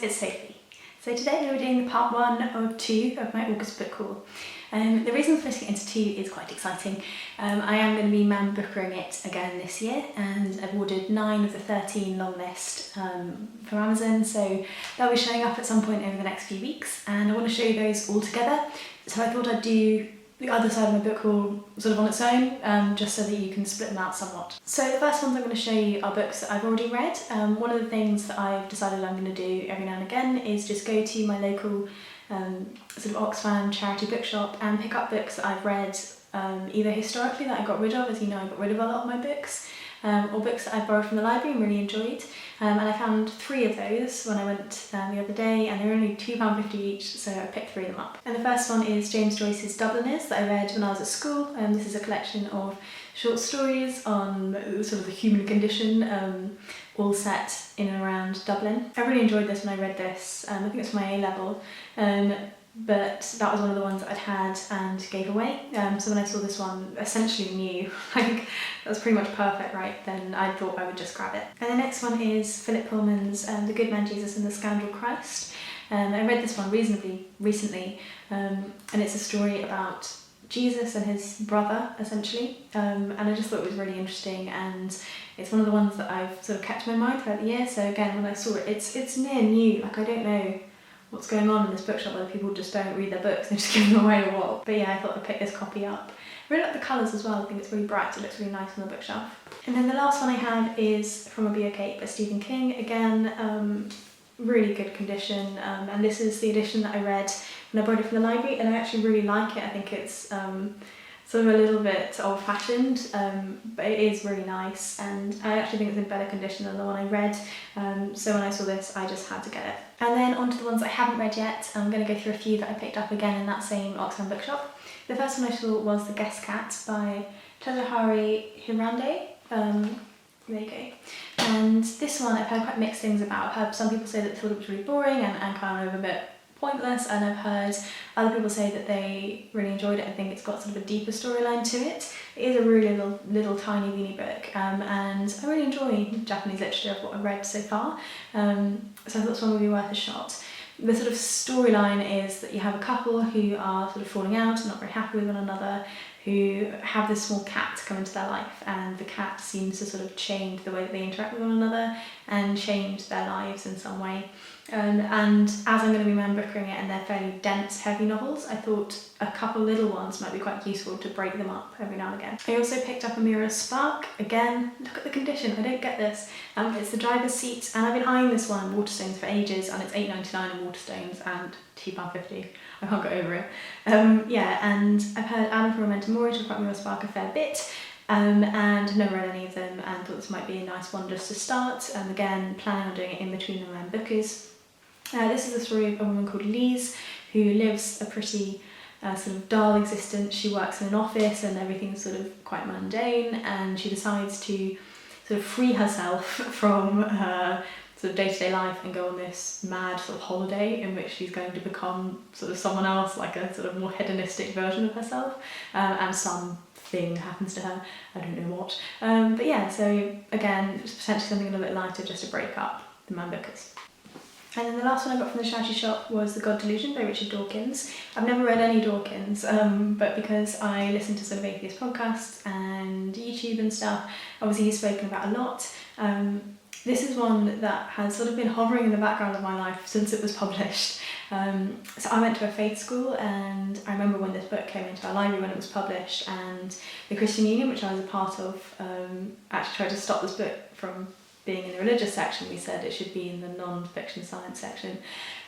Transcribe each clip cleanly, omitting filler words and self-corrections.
guys, it's Sophie. So today we're doing part 1 of 2 of my August book haul. The reason I'm splitting it into 2 is quite exciting. I am going to be man-bookering it again this year, and I've ordered 9 of the 13 long list from Amazon, so they'll be showing up at some point over the next few weeks, and I want to show you those all together. So I thought I'd do the other side of my book haul sort of on its own, just so that you can split them out somewhat. So the first ones I'm going to show you are books that I've already read. One of the things that I've decided I'm going to do every now and again is just go to my local sort of Oxfam charity bookshop and pick up books that I've read either historically that I got rid of, as you know I got rid of a lot of my books, or books that I borrowed from the library and really enjoyed. And I found 3 of those when I went the other day, and they were only £2.50 each, so I picked 3 of them up. And the first one is James Joyce's Dubliners that I read when I was at school. This is a collection of short stories on sort of the human condition, all set in and around Dublin. I really enjoyed this when I read this. I think it's for my A-level. But that was one of the ones that I'd had and gave away. So when I saw this one, essentially new, like that was pretty much perfect, right? Then I thought I would just grab it. And the next one is Phillip Pullman's The Good Man Jesus and the Scoundrel Christ. I read this one reasonably recently, and it's a story about Jesus and his brother, essentially, and I just thought it was really interesting, and it's one of the ones that I've sort of kept in my mind throughout the year. So again, when I saw it, it's near new, like I don't know what's going on in this bookshop, whether people just don't read their books and just give them away or what. But yeah, I thought I'd pick this copy up. I really like the colours as well. I think it's really bright, it looks really nice on the bookshelf. And then the last one I have is From a Buick by Stephen King. Again, really good condition, and this is the edition that I read when I borrowed it from the library, and I actually really like it. I think it's sort of a little bit old-fashioned, but it is really nice, and I actually think it's in better condition than the one I read, so when I saw this I just had to get it. And then on to the ones I haven't read yet. I'm going to go through a few that I picked up again in that same Oxfam bookshop. The first one I saw was The Guest Cat by Hiraide. There you go. And this one I've heard quite mixed things about. I've heard some people say that they thought it was really boring and kind of a bit pointless, and I've heard other people say that they really enjoyed it. I think it's got sort of a deeper storyline to it. It is a really little tiny weeny book, and I really enjoy Japanese literature of what I've read so far, so I thought this one would be worth a shot. The sort of storyline is that you have a couple who are sort of falling out and not very happy with one another, who have this small cat come into their life, and the cat seems to sort of change the way that they interact with one another and change their lives in some way. And as I'm going to be man-bookering it and they're fairly dense, heavy novels, I thought a couple little ones might be quite useful to break them up every now and again. I also picked up a Muriel Spark. Again, look at the condition, I don't get this. It's the driver's seat, and I've been eyeing this one in Waterstones for ages, and it's $8.99 in Waterstones and £2.50. I can't get over it. Yeah, and I've heard Adam from Memento Mori talk about Muriel Spark a fair bit, and I've never read any of them, and thought this might be a nice one just to start. Again, planning on doing it in between the man-bookers. This is the story of a woman called Lise, who lives a pretty sort of dull existence. She works in an office and everything's sort of quite mundane, and she decides to sort of free herself from her sort of day-to-day life and go on this mad sort of holiday in which she's going to become sort of someone else, like a sort of more hedonistic version of herself, and something happens to her, I don't know what. But yeah, so again, it's potentially something a little bit lighter just to break up the man-bookers. And then the last one I got from the charity shop was The God Delusion by Dawkins. I've never read any Dawkins, but because I listen to sort of atheist podcasts and YouTube and stuff, obviously he's spoken about a lot. This is one that has sort of been hovering in the background of my life since it was published. So I went to a faith school, and I remember when this book came into our library when it was published, and the Christian Union, which I was a part of, actually tried to stop this book from being in the religious section. We said it should be in the non-fiction science section,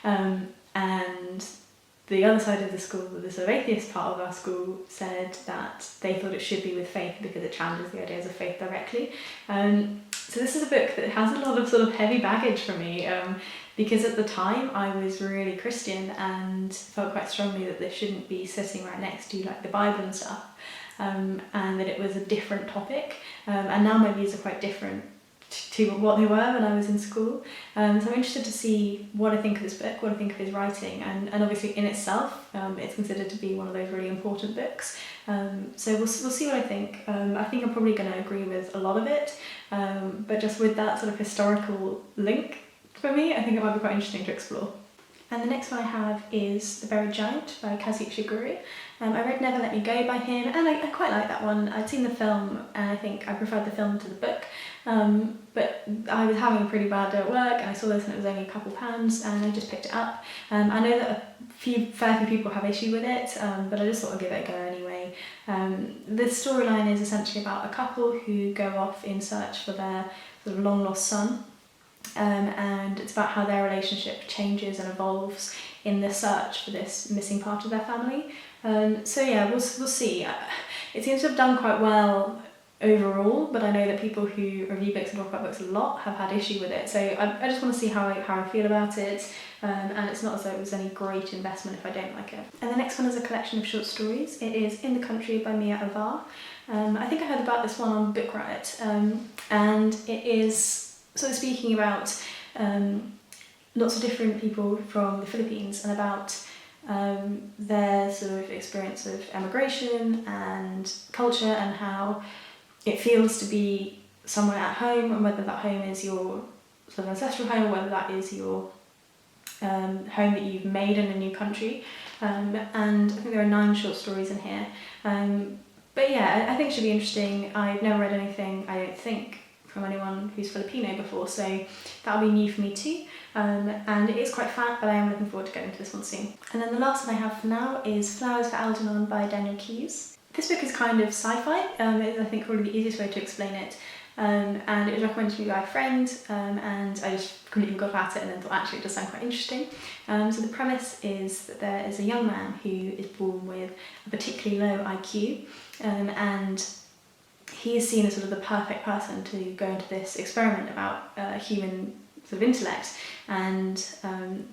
and the other side of the school, the sort of atheist part of our school, said that they thought it should be with faith because it challenges the ideas of faith directly. So this is a book that has a lot of sort of heavy baggage for me, because at the time I was really Christian and felt quite strongly that this shouldn't be sitting right next to like the Bible and stuff, and that it was a different topic, and now my views are quite different to what they were when I was in school. So I'm interested to see what I think of this book, what I think of his writing, and obviously in itself it's considered to be one of those really important books. So we'll see what I think. I think I'm probably going to agree with a lot of it, but just with that sort of historical link for me, I think it might be quite interesting to explore. And the next one I have is The Buried Giant by Kazuo Ishiguro. I read Never Let Me Go by him, and I quite like that one. I'd seen the film, and I think I preferred the film to the book. But I was having a pretty bad day at work, and I saw this and it was only a couple pounds, and I just picked it up. I know that fair few people have issue with it, but I just thought I'd give it a go anyway. The storyline is essentially about a couple who go off in search for their sort of long lost son. And it's about how their relationship changes and evolves in the search for this missing part of their family. So yeah, we'll see. It seems to have done quite well overall, but I know that people who review books and talk about books a lot have had issue with it. So I just want to see how I feel about it, and it's not as though it was any great investment if I don't like it. And the next one is a collection of short stories. It is In the Country by Mia Alvar. I think I heard about this one on Book Riot, and it is sort of speaking about lots of different people from the Philippines and about their sort of experience of emigration and culture and how it feels to be somewhere at home, and whether that home is your sort of ancestral home or whether that is your home that you've made in a new country. And I think there are 9 short stories in here. But yeah, I think it should be interesting. I've never read anything, I don't think, from anyone who's Filipino before, so that'll be new for me too. And it is quite fat, but I am looking forward to getting to this one soon. And then the last one I have for now is Flowers for Algernon by Daniel Keyes. This book is kind of sci-fi, is I think probably the easiest way to explain it. And it was recommended to me by a friend, and I just completely forgot about it and then thought actually it does sound quite interesting. So the premise is that there is a young man who is born with a particularly low IQ, and he is seen as sort of the perfect person to go into this experiment about human sort of intellect, and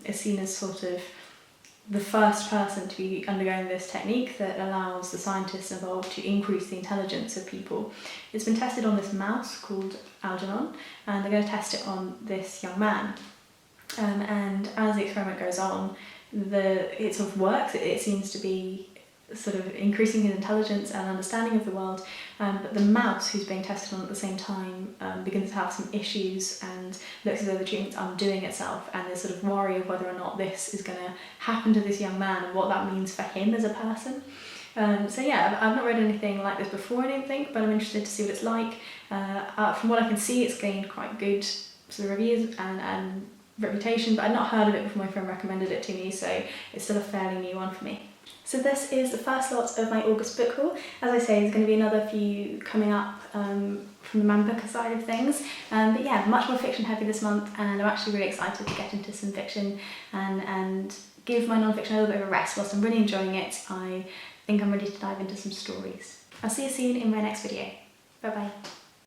is seen as sort of the first person to be undergoing this technique that allows the scientists involved to increase the intelligence of people. It's been tested on this mouse called Algernon, and they're going to test it on this young man. And as the experiment goes on, it sort of works. It seems to be sort of increasing his intelligence and understanding of the world, but the mouse who's being tested on at the same time begins to have some issues and looks as though the treatment's undoing itself, and there's sort of worry of whether or not this is going to happen to this young man and what that means for him as a person. So yeah, I've not read anything like this before, I don't think, but I'm interested to see what it's like. From what I can see, it's gained quite good sort of reviews and reputation, but I'd not heard of it before my friend recommended it to me, so it's still a fairly new one for me. So this is the first lot of my August book haul. As I say, there's going to be another few coming up from the Man-Booker side of things. But yeah, much more fiction heavy this month, and I'm actually really excited to get into some fiction and give my non-fiction a little bit of a rest whilst I'm really enjoying it. I think I'm ready to dive into some stories. I'll see you soon in my next video. Bye bye.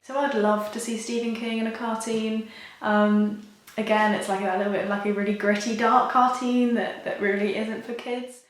So I'd love to see Stephen King in a cartoon. Again, it's like a little bit like a really gritty, dark cartoon that really isn't for kids.